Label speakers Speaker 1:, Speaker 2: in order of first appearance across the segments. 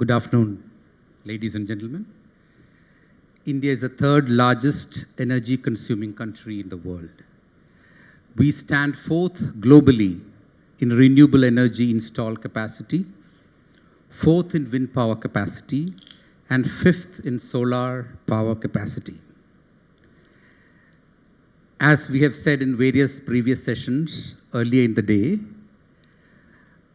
Speaker 1: Good afternoon, ladies and gentlemen. India is the third largest energy consuming country in the world. We stand fourth globally in renewable energy installed capacity, fourth in wind power capacity, and fifth in solar power capacity. As we have said in various previous sessions earlier in the day,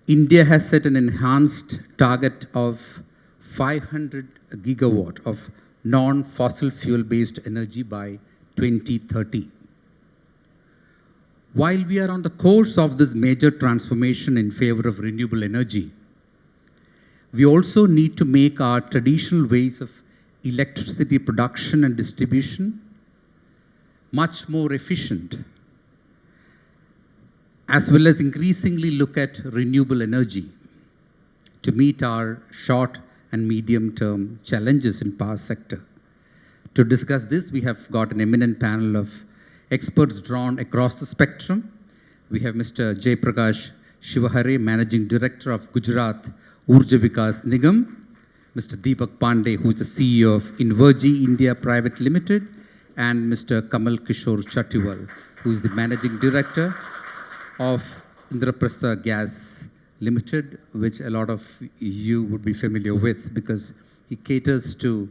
Speaker 1: India has set an enhanced target of 500 gigawatt of non-fossil fuel-based energy by 2030. While we are on the course of this major transformation in favor of renewable energy, we also need to make our traditional ways of electricity production and distribution much more efficient, as well as increasingly look at renewable energy to meet our short and medium-term challenges in power sector. To discuss this, we have got an eminent panel of experts drawn across the spectrum. We have Mr. Jay Prakash Shivahare, Managing Director of Gujarat Urja Vikas Nigam, Mr. Deepak Pandey, who is the CEO of Invergy India Private Limited, and Mr. Kamal Kishore Chatiwal, who is the Managing Director of Indraprastha Gas Limited, which a lot of you would be familiar with because he caters to,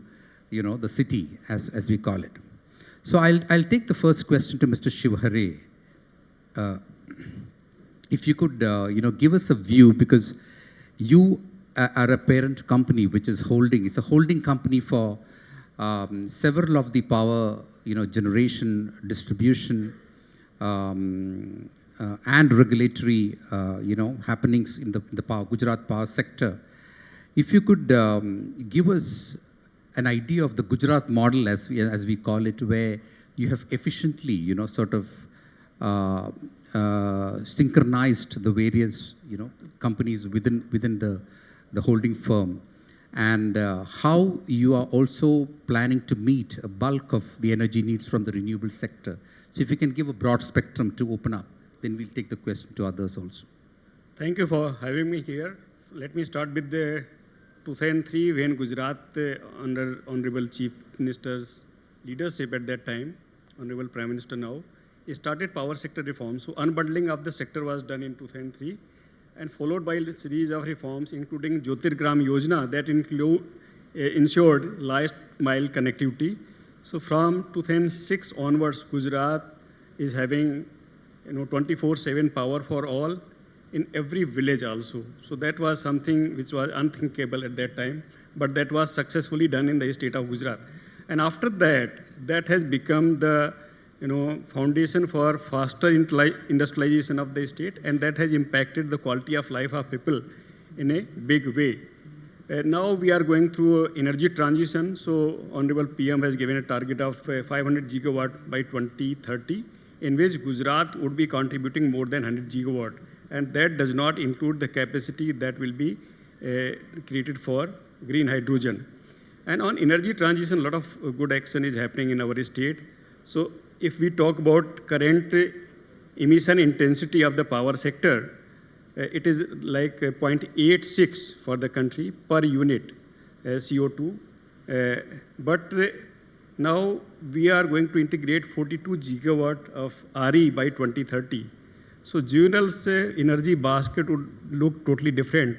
Speaker 1: the city, as we call it. So I'll take the first question to Mr. Shivahare. If you could, give us a view, because you are a parent company which is it's a holding company for several of the power, generation, distribution, and regulatory, happenings in the Gujarat power sector. If you could give us an idea of the Gujarat model, as we call it, where you have efficiently, synchronized the various, companies within the holding firm, and how you are also planning to meet a bulk of the energy needs from the renewable sector. So if you can give a broad spectrum to open up, then we'll take the question to others also.
Speaker 2: Thank you for having me here. Let me start with the 2003, when Gujarat, under Honorable Chief Minister's leadership at that time, Honorable Prime Minister now, he started power sector reforms. So unbundling of the sector was done in 2003, and followed by a series of reforms, including Jyotirgram Yojana, that ensured last mile connectivity. So from 2006 onwards, Gujarat is having 24/7 power for all in every village also. So that was something which was unthinkable at that time, but that was successfully done in the state of Gujarat. And after that, that has become the foundation for faster industrialization of the state, and that has impacted the quality of life of people in a big way. Now we are going through energy transition. So Honorable PM has given a target of 500 gigawatt by 2030, in which Gujarat would be contributing more than 100 gigawatt. And that does not include the capacity that will be created for green hydrogen. And on energy transition, a lot of good action is happening in our state. So if we talk about current emission intensity of the power sector, it is like 0.86 for the country per unit CO2. But now we are going to integrate 42 gigawatt of RE by 2030. So GUVNL's energy basket would look totally different.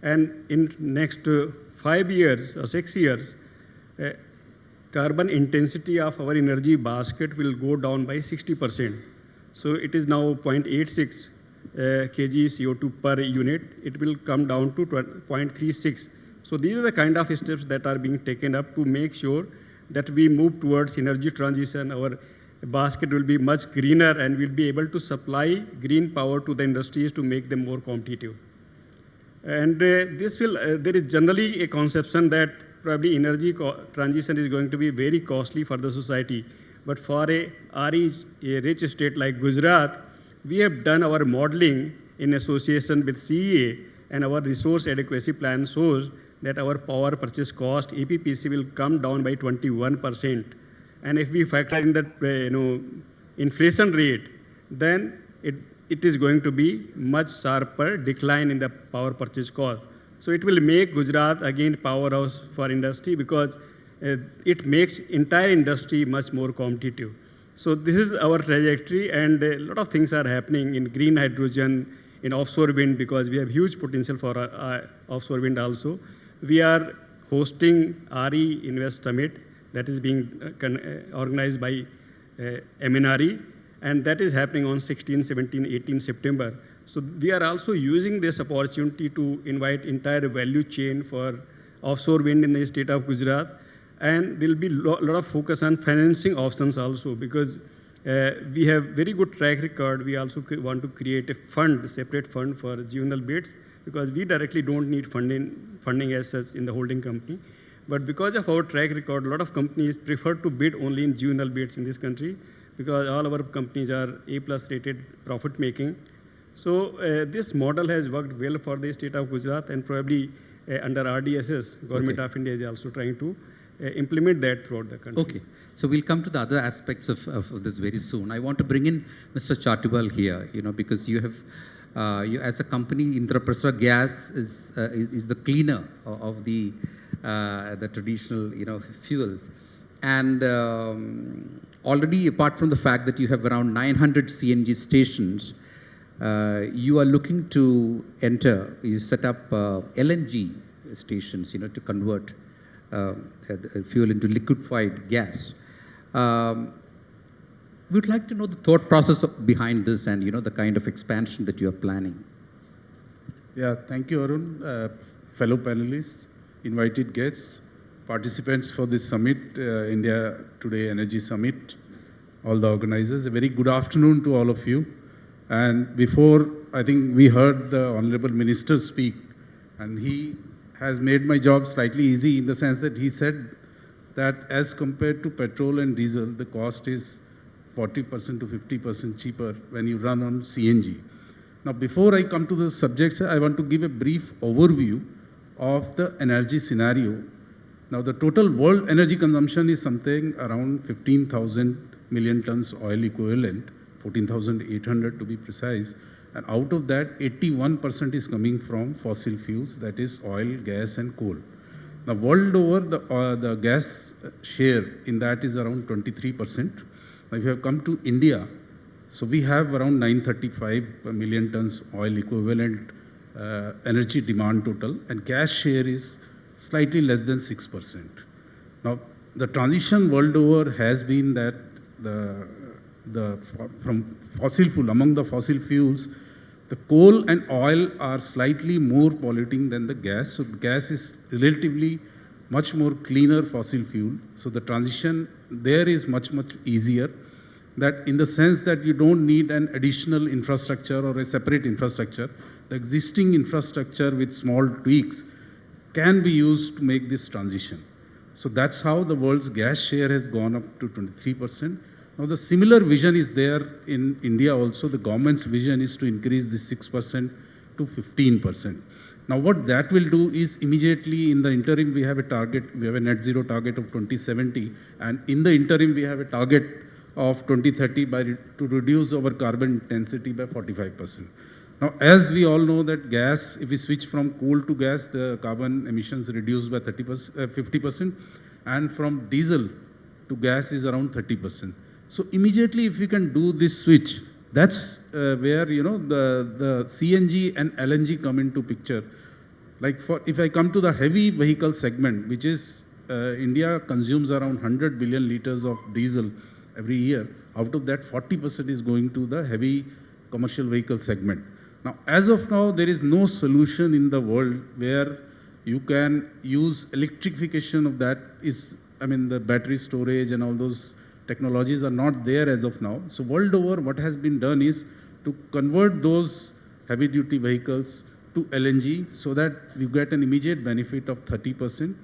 Speaker 2: And in next 5 years or 6 years, carbon intensity of our energy basket will go down by 60%. So it is now 0.86 kg CO2 per unit. It will come down to 0.36. So these are the kind of steps that are being taken up to make sure that we move towards energy transition. Our basket will be much greener, and we'll be able to supply green power to the industries to make them more competitive. And there is generally a conception that probably energy transition is going to be very costly for the society. But for a rich state like Gujarat, we have done our modeling in association with CEA, and our resource adequacy plan shows that our power purchase cost, APPC, will come down by 21%. And if we factor in that inflation rate, then it is going to be much sharper decline in the power purchase cost. So it will make Gujarat again powerhouse for industry because it makes entire industry much more competitive. So this is our trajectory, and a lot of things are happening in green hydrogen, in offshore wind, because we have huge potential for offshore wind also. We are hosting RE Invest Summit that is being organized by MNRE, and that is happening on 16, 17, 18 September. So we are also using this opportunity to invite entire value chain for offshore wind in the state of Gujarat. And there will be a lot of focus on financing options also, because we have very good track record. We also want to create a fund, a separate fund for general bids, because we directly don't need funding as such in the holding company. But because of our track record, a lot of companies prefer to bid only in general bids in this country, because all our companies are A+ rated, profit making. So this model has worked well for the state of Gujarat, and probably under RDSS, Government of India is also trying to implement that throughout the country.
Speaker 1: Okay, so we'll come to the other aspects of this very soon. I want to bring in Mr. Chatibal here, because you have, you as a company, Indraprastha Gas is the cleaner of the traditional, fuels. And already, apart from the fact that you have around 900 CNG stations, you are looking to enter, you set up LNG stations, to convert fuel into liquefied gas. We'd like to know the thought process behind this and, the kind of expansion that you are planning.
Speaker 3: Yeah, thank you, Arun. Fellow panelists, invited guests, participants for this summit, India Today Energy Summit, all the organizers. A very good afternoon to all of you. And before, I think we heard the Honorable Minister speak, and he has made my job slightly easy in the sense that he said that as compared to petrol and diesel, the cost is 40% to 50% cheaper when you run on CNG. Now, before I come to the subjects, I want to give a brief overview of the energy scenario. Now, the total world energy consumption is something around 15,000 million tons oil equivalent, 14,800 to be precise. And out of that, 81% is coming from fossil fuels, that is oil, gas, and coal. Now, world over, the gas share in that is around 23%. Now, if you have come to India, so we have around 935 million tons oil equivalent energy demand total, and gas share is slightly less than 6%. Now, the transition world over has been that from fossil fuel, among the fossil fuels, the coal and oil are slightly more polluting than the gas. So gas is relatively much more cleaner fossil fuel. So the transition there is much, much easier. That in the sense that you don't need an additional infrastructure or a separate infrastructure. The existing infrastructure with small tweaks can be used to make this transition. So that's how the world's gas share has gone up to 23%. Now, the similar vision is there in India also. The government's vision is to increase this 6% to 15%. Now, what that will do is immediately in the interim, we have a target, we have a net zero target of 2070. And in the interim, we have a target of 2030 to reduce our carbon intensity by 45%. Now, as we all know that gas, if we switch from coal to gas, the carbon emissions reduce by 50%. And from diesel to gas is around 30%. So immediately, if we can do this switch, that's where the CNG and LNG come into picture. Like if I come to the heavy vehicle segment, which is India consumes around 100 billion liters of diesel every year. Out of that, 40% is going to the heavy commercial vehicle segment. Now, as of now, there is no solution in the world where you can use electrification of that. The battery storage and all those technologies are not there as of now. So world over, what has been done is to convert those heavy duty vehicles to LNG so that you get an immediate benefit of 30%.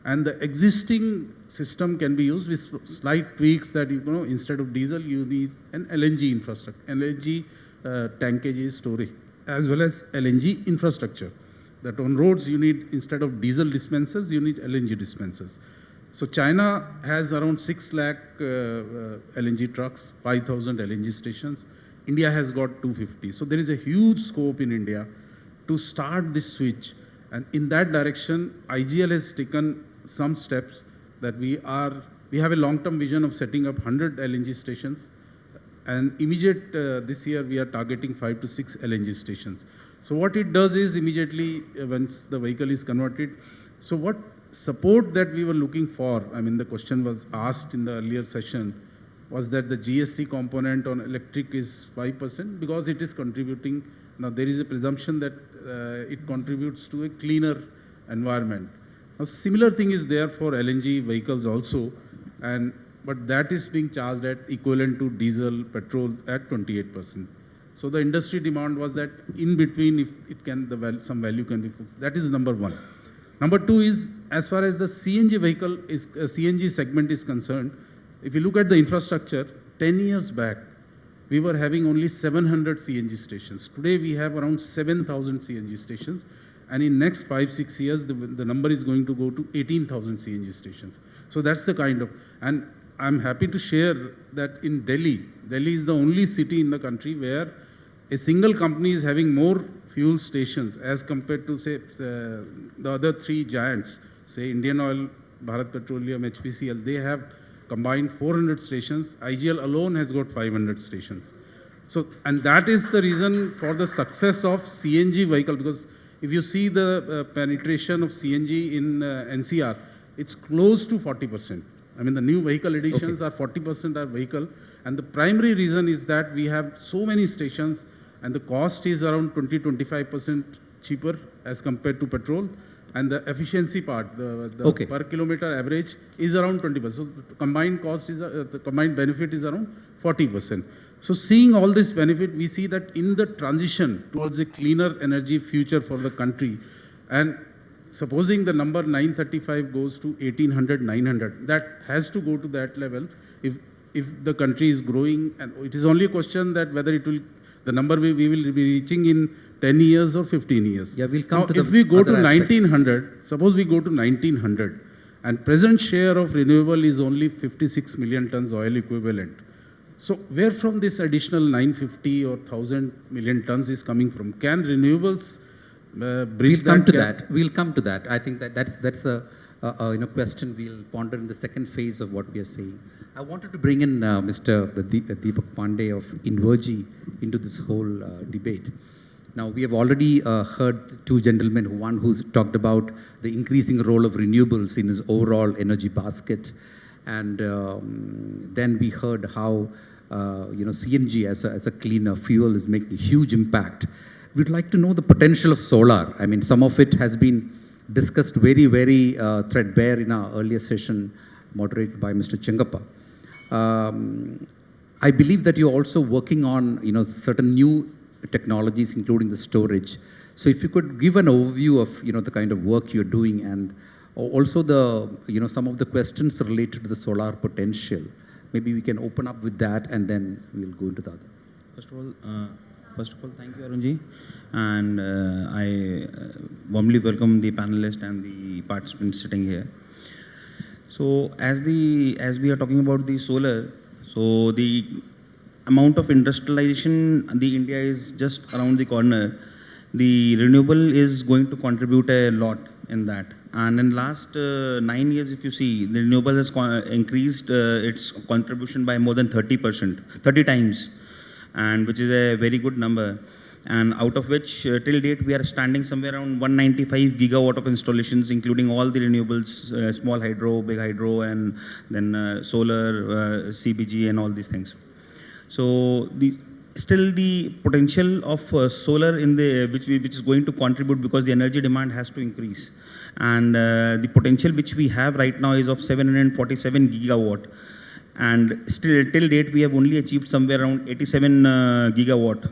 Speaker 3: And the existing system can be used with slight tweaks that, instead of diesel, you need an LNG infrastructure, LNG tankage storage, as well as LNG infrastructure. That on roads, you need, instead of diesel dispensers, you need LNG dispensers. So China has around 6 lakh LNG trucks, 5,000 LNG stations. India has got 250. So there is a huge scope in India to start this switch. And in that direction, IGL has taken some steps that we have a long-term vision of setting up 100 LNG stations. And this year we are targeting 5 to 6 LNG stations. So what it does is immediately once the vehicle is converted, so what support that we were looking for, I mean the question was asked in the earlier session, was that the GST component on electric is 5% because it is contributing. Now there is a presumption that it contributes to a cleaner environment. Now similar thing is there for LNG vehicles also, but that is being charged at equivalent to diesel, petrol at 28%. So the industry demand was that in between, if it can, some value can be fixed. That is number one. Number two is, as far as the CNG segment is concerned, if you look at the infrastructure, 10 years back, we were having only 700 CNG stations. Today we have around 7,000 CNG stations. And in next 5-6 years, the number is going to go to 18,000 CNG stations. So that's the kind of, and I'm happy to share that in Delhi is the only city in the country where a single company is having more fuel stations as compared to, say, the other three giants, say Indian Oil, Bharat Petroleum, HPCL. They have combined 400 stations. IGL alone has got 500 stations. So, and that is the reason for the success of CNG vehicle, because if you see the penetration of CNG in NCR, it's close to 40%. I mean, the new vehicle additions are 40% are vehicle. And the primary reason is that we have so many stations and the cost is around 20-25% cheaper as compared to petrol. And the efficiency part, the per kilometer average is around 20%. So the combined cost is, the combined benefit is around 40%. So seeing all this benefit, we see that in the transition towards a cleaner energy future for the country, and supposing the number 935 goes to 1800, 900, that has to go to that level if the country is growing. And it is only a question that whether it will, the number we will be reaching in 10 years or 15 years.
Speaker 1: Yeah, we'll come
Speaker 3: now,
Speaker 1: to the
Speaker 3: if we go to
Speaker 1: aspects.
Speaker 3: 1900, suppose we go to 1900, and present share of renewable is only 56 million tons oil equivalent. So where from this additional 950 or 1000 million tons is coming from? Can renewables bridge that gap?
Speaker 1: We'll come to that. I think that's a question we'll ponder in the second phase of what we are saying. I wanted to bring in Mr. Deepak Pandey of Invergy into this whole debate. Now, we have already heard two gentlemen, one who's talked about the increasing role of renewables in his overall energy basket. And then we heard how CNG as a cleaner fuel is making a huge impact. We'd like to know the potential of solar. I mean, some of it has been discussed very, very threadbare in our earlier session, moderated by Mr. Chengappa. I believe that you're also working on, certain new technologies, including the storage. So if you could give an overview of, the kind of work you're doing, and also the, some of the questions related to the solar potential. Maybe we can open up with that, and then we'll go into the other.
Speaker 4: First of all, thank you, Arunji. And I warmly welcome the panelists and the participants sitting here. So as we are talking about the solar, so the amount of industrialization, the India is just around the corner. The renewable is going to contribute a lot in that. And in last 9 years, if you see, the renewable has increased its contribution by more than 30%, 30 times, and which is a very good number. And out of which, till date, we are standing somewhere around 195 gigawatt of installations, including all the renewables, small hydro, big hydro, and then solar, CBG, and all these things. So still the potential of solar in the which is going to contribute, because the energy demand has to increase, and the potential which we have right now is of 747 gigawatt, and still till date we have only achieved somewhere around 87 gigawatt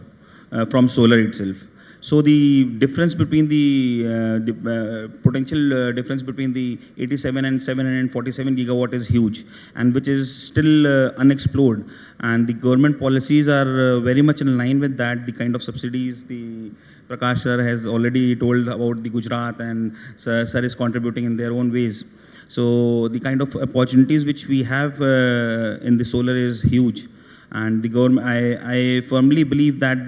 Speaker 4: from solar itself. So the difference between the potential difference between the 87 and 747 gigawatt is huge, and which is still unexplored. And the government policies are very much in line with that. The kind of subsidies, the Prakash sir has already told about the Gujarat, and sir is contributing in their own ways. So the kind of opportunities which we have in the solar is huge. And the government, I firmly believe that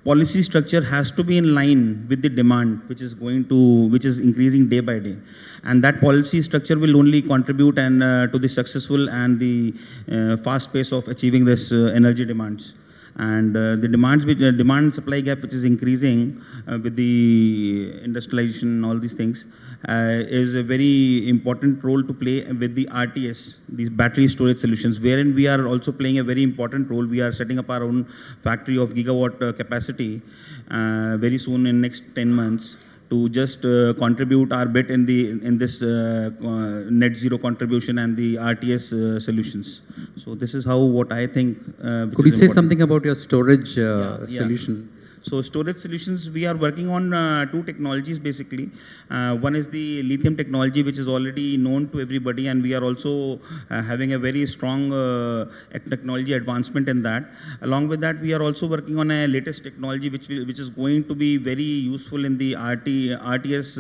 Speaker 4: policy structure has to be in line with the demand, which is increasing day by day, and that policy structure will only contribute and to the successful and the fast pace of achieving this energy demands. And the demand supply gap, which is increasing with the industrialization, all these things, is a very important role to play with the RTS, these battery storage solutions, wherein we are also playing a very important role. We are setting up our own factory of gigawatt capacity very soon in next 10 months to just contribute our bit in this net zero contribution and the RTS solutions. So this is what I think.
Speaker 1: Could you say something about your storage solution?
Speaker 4: So storage solutions, we are working on two technologies basically. One is the lithium technology, which is already known to everybody, and we are also having a very strong technology advancement in that. Along with that, we are also working on a latest technology which is going to be very useful in the RTS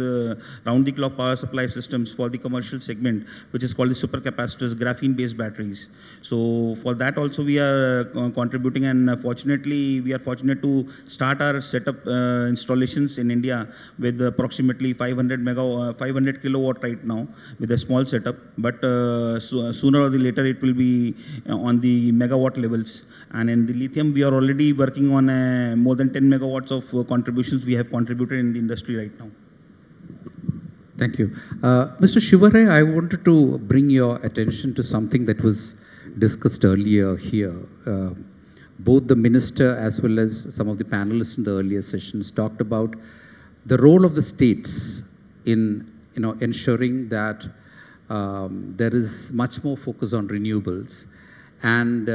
Speaker 4: round-the-clock power supply systems for the commercial segment, which is called the supercapacitors, graphene-based batteries. So for that also we are contributing, and fortunately we are fortunate to start our setup installations in India with approximately 500 kilowatt right now with a small setup, but sooner or later it will be on the megawatt levels. And in the lithium, we are already working on more than 10 megawatts of contributions we have contributed in the industry right now.
Speaker 1: Thank you. Mr. Shivare, I wanted to bring your attention to something that was discussed earlier here. Both the minister as well as some of the panelists in the earlier sessions talked about the role of the states in ensuring that there is much more focus on renewables, and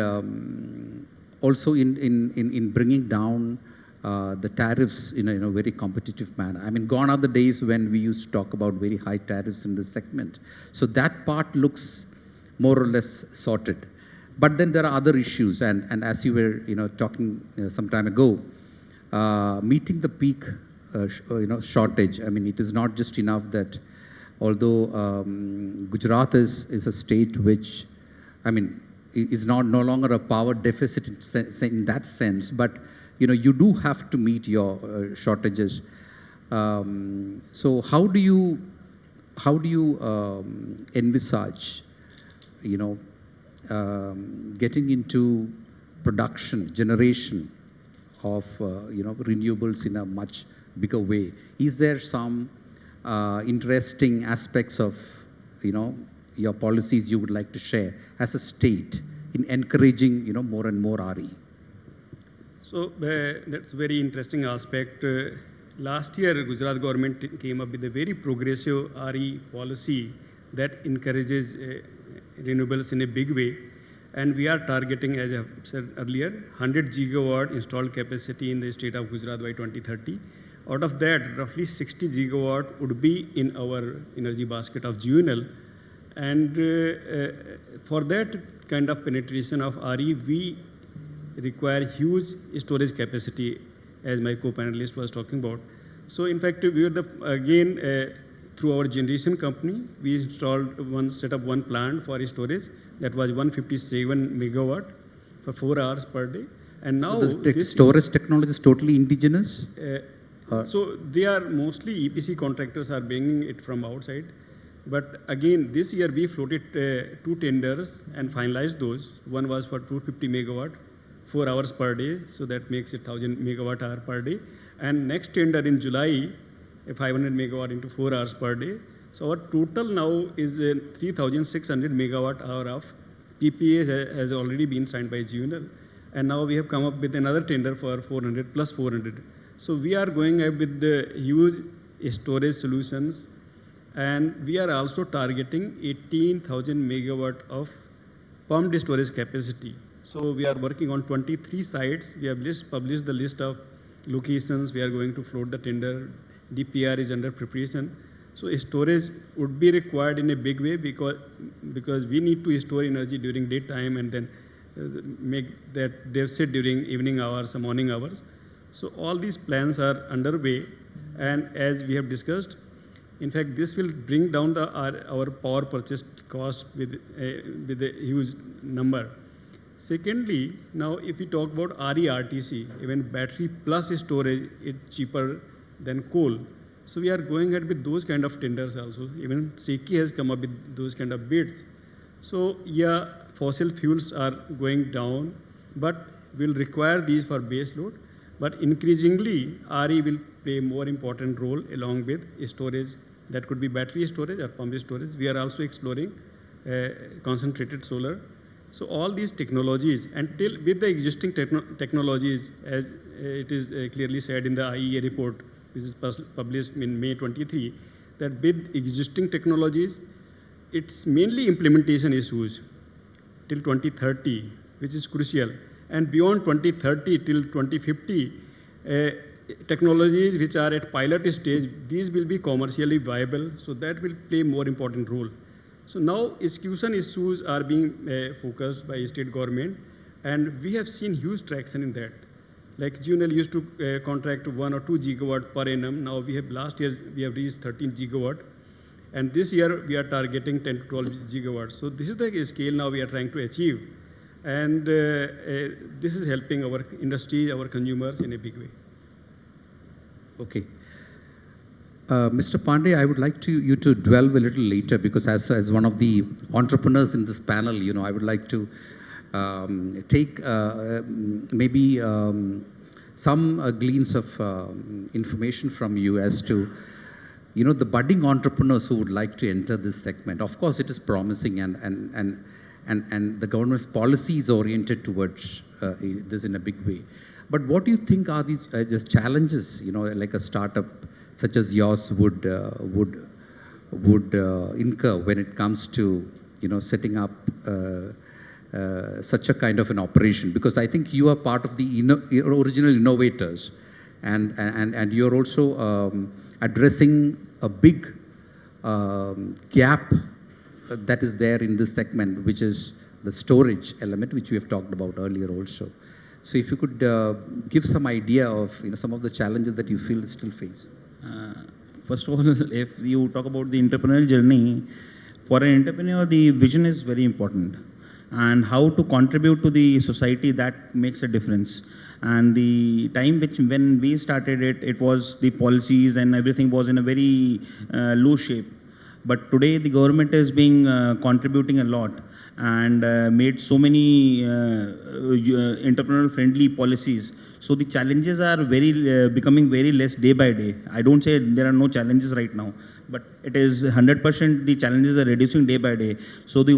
Speaker 1: also in bringing down the tariffs in a very competitive manner. I mean, gone are the days when we used to talk about very high tariffs in this segment. So that part looks more or less sorted. But then there are other issues, and as you were talking some time ago, meeting the peak shortage. I mean, it is not just enough that although Gujarat is a state which, I mean, is no longer a power deficit in that sense, but you do have to meet your shortages. So how do you envisage getting into production, generation of renewables in a much bigger way? Is there some interesting aspects of your policies you would like to share as a state in encouraging more and more RE?
Speaker 2: So that's a very interesting aspect. Last year, Gujarat government came up with a very progressive RE policy that encourages renewables in a big way, and we are targeting, as I said earlier, 100 gigawatt installed capacity in the state of Gujarat by 2030. Out of that, roughly 60 gigawatt would be in our energy basket of GUNL, and for that kind of penetration of RE, we require huge storage capacity, as my co-panelist was talking about. So in fact, we are through our generation company, we set up one plant for storage that was 157 megawatt for 4 hours per day. And now
Speaker 1: so this storage technology is totally indigenous?
Speaker 2: So they are mostly EPC contractors are bringing it from outside. But again, this year we floated 2 tenders and finalized those. One was for 250 megawatt, 4 hours per day. So that makes it 1000 megawatt hour per day. And next tender in July, 500 megawatt into 4 hours per day. So our total now is 3,600 megawatt hour of PPA has already been signed by GUNL. And now we have come up with another tender for 400 plus 400. So we are going up with the huge storage solutions. And we are also targeting 18,000 megawatt of pumped storage capacity. So we are working on 23 sites. We have published the list of locations. We are going to float the tender. DPR is under preparation. So storage would be required in a big way because we need to store energy during daytime and then make that deficit during evening hours or morning hours. So all these plans are underway, and as we have discussed, in fact, this will bring down our power purchase cost with a huge number. Secondly, now if we talk about RE-RTC, even battery plus storage is cheaper than coal. So we are going ahead with those kind of tenders also. Even SECI has come up with those kind of bids. So yeah, fossil fuels are going down, but will require these for base load. But increasingly, RE will play a more important role along with storage. That could be battery storage or pumped storage. We are also exploring concentrated solar. So all these technologies, until with the existing technologies, as it is clearly said in the IEA report, which is published in May 23, that with existing technologies, it's mainly implementation issues till 2030, which is crucial. And beyond 2030 till 2050, technologies which are at pilot stage, these will be commercially viable, so that will play more important role. So now execution issues are being focused by state government, and we have seen huge traction in that. Like GUNL used to contract 1 or 2 gigawatt per annum. Now we have last year we have reached 13 gigawatt, and this year we are targeting 10 to 12 gigawatts. So this is the scale now we are trying to achieve, and this is helping our industry, our consumers in a big way.
Speaker 1: Okay. Mr. Pandey, I would like you to delve a little later, because as one of the entrepreneurs in this panel, I would like to take maybe some gleans of information from you as to, the budding entrepreneurs who would like to enter this segment. Of course, it is promising, and the government's policy is oriented towards this in a big way. But what do you think are these just challenges, like a startup such as yours would incur when it comes to, setting up such a kind of an operation? Because I think you are part of the original innovators, and you're also addressing a big gap that is there in this segment, which is the storage element, which we have talked about earlier also. So if you could give some idea of some of the challenges that you feel still face.
Speaker 4: First of all, if you talk about the entrepreneurial journey, for an entrepreneur, the vision is very important, and how to contribute to the society, that makes a difference. And the time when we started it was the policies and everything was in a very low shape. But today the government is being contributing a lot, and made so many entrepreneurial friendly policies. So the challenges are becoming very less day by day. I don't say there are no challenges right now, but it is 100% the challenges are reducing day by day. So the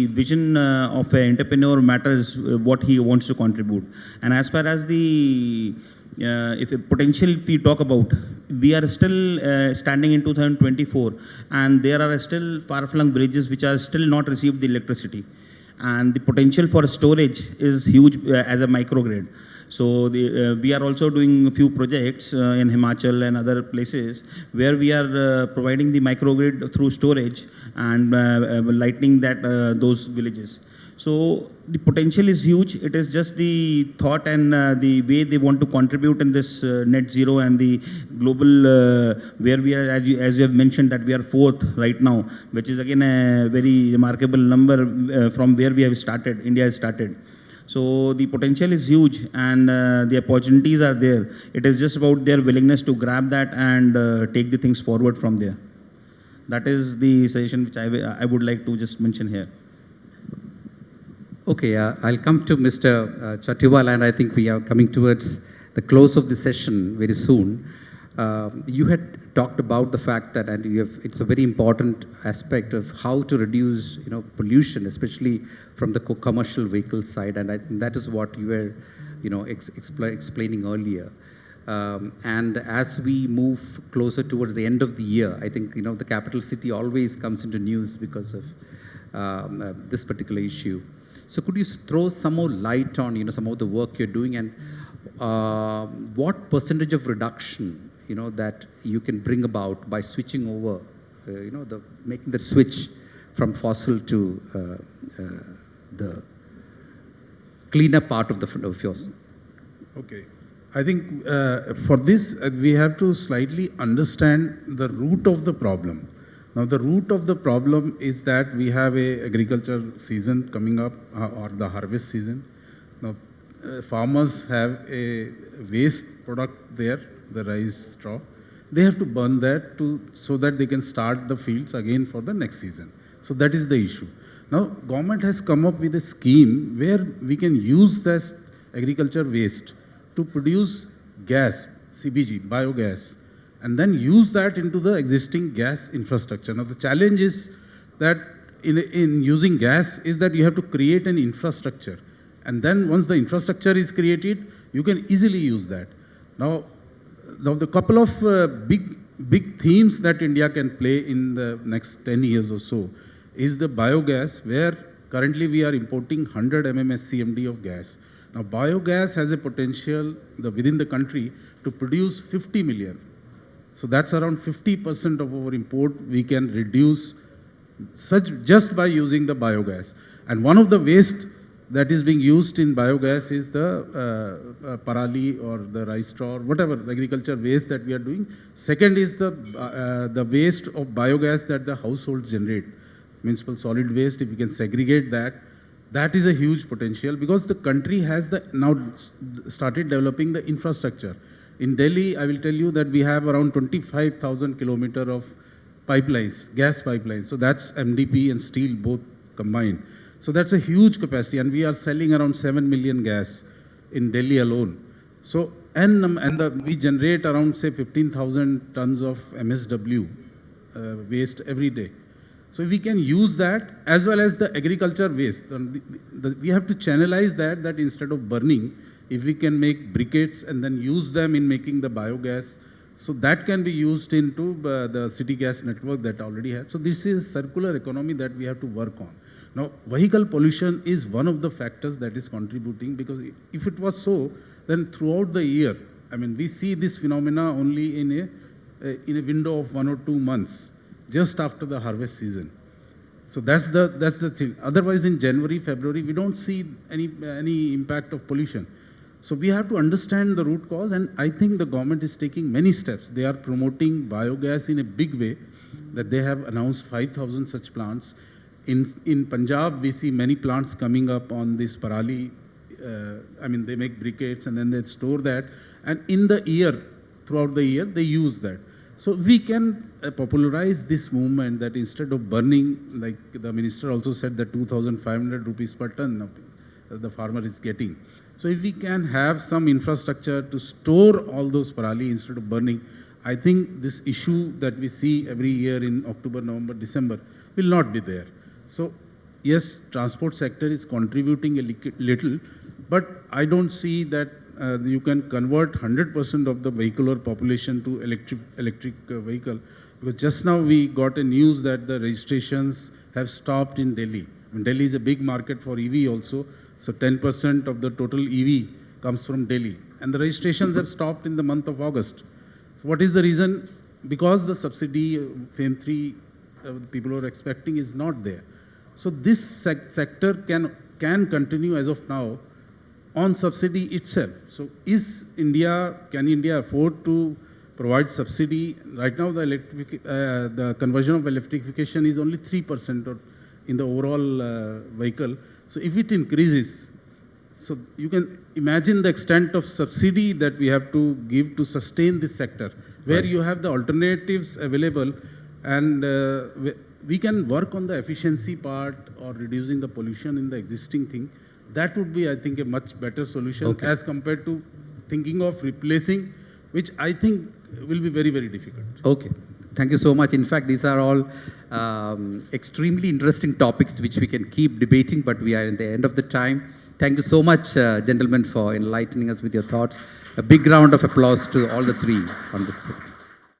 Speaker 4: vision of an entrepreneur matters, what he wants to contribute. And as far as the if we talk about, we are still standing in 2024, and there are still far-flung villages which are still not received the electricity. And the potential for storage is huge as a microgrid. So we are also doing a few projects in Himachal and other places where we are providing the microgrid through storage and lightening those villages. So the potential is huge. It is just the thought and the way they want to contribute in this net zero and the global, where we are, as you have mentioned, that we are 4th right now, which is again a very remarkable number from where we have started, India has started. So the potential is huge, and the opportunities are there. It is just about their willingness to grab that and take the things forward from there. That is the suggestion which I would like to just mention here.
Speaker 1: Okay, I'll come to Mr. Chatiwal, and I think we are coming towards the close of the session very soon. You had talked about the fact that, and it's a very important aspect of how to reduce, pollution, especially from the commercial vehicle side, and I think that is what you were, explaining earlier. And as we move closer towards the end of the year, I think, the capital city always comes into news because of this particular issue. So could you throw some more light on, some of the work you're doing, and what percentage of reduction, that you can bring about by switching over, making the switch from fossil to the cleaner part of yours?
Speaker 3: Okay. I think for this, we have to slightly understand the root of the problem. Now, the root of the problem is that we have a agriculture season coming up, or the harvest season. Now, farmers have a waste product there, the rice straw. They have to burn that so that they can start the fields again for the next season. So that is the issue. Now, government has come up with a scheme where we can use this agriculture waste to produce gas, CBG, biogas, and then use that into the existing gas infrastructure. Now, the challenge is that in using gas is that you have to create an infrastructure. And then once the infrastructure is created, you can easily use that. Now the couple of big themes that India can play in the next 10 years or so is the biogas, where currently we are importing 100 MMSCMD of gas. Now, biogas has a potential within the country to produce 50 million. So that's around 50% of our import we can reduce just by using the biogas. And one of the waste that is being used in biogas is the parali or the rice straw or whatever the agriculture waste that we are doing. Second is the waste of biogas that the households generate, municipal solid waste. If we can segregate that, that is a huge potential, because the country has now started developing the infrastructure. In Delhi, I will tell you that we have around 25,000 kilometers of pipelines, gas pipelines. So that's MDP and steel both combined. So that's a huge capacity, and we are selling around 7 million gas in Delhi alone. So, we generate around, say, 15,000 tons of MSW waste every day. So we can use that as well as the agriculture waste. We have to channelize that instead of burning, if we can make briquettes and then use them in making the biogas, so that can be used into the city gas network that already have. So this is circular economy that we have to work on. Now, vehicle pollution is one of the factors that is contributing, because if it was so, then throughout the year, I mean, we see this phenomena only in a window of 1 or 2 months, just after the harvest season. So that's the thing. Otherwise, in January, February, we don't see any impact of pollution. So we have to understand the root cause, and I think the government is taking many steps. They are promoting biogas in a big way, that they have announced 5,000 such plants. In Punjab, we see many plants coming up on this parali. I mean, they make briquettes and then they store that. And throughout the year, they use that. So we can popularize this movement, that instead of burning, like the minister also said, that 2,500 rupees per ton the farmer is getting. So if we can have some infrastructure to store all those parali instead of burning, I think this issue that we see every year in October, November, December will not be there. So yes, transport sector is contributing a little, but I don't see that you can convert 100% of the vehicular population to electric vehicle, because just now we got a news that the registrations have stopped in Delhi. I mean, Delhi is a big market for EV also, so 10% of the total EV comes from Delhi, and the registrations have stopped in the month of August. So what is the reason? Because the subsidy, FAME 3, people are expecting is not there. So this sector can continue as of now on subsidy itself. So can India afford to provide subsidy? Right now the conversion of electrification is only 3% in the overall vehicle. So if it increases, so you can imagine the extent of subsidy that we have to give to sustain this sector, where
Speaker 1: Right.
Speaker 3: you have the alternatives available, and we can work on the efficiency part or reducing the pollution in the existing thing. That would be, I think, a much better solution as compared to thinking of replacing, which I think will be very, very difficult.
Speaker 1: Okay. Thank you so much. In fact, these are all extremely interesting topics which we can keep debating, but we are in the end of the time. Thank you so much, gentlemen, for enlightening us with your thoughts. A big round of applause to all the three on this.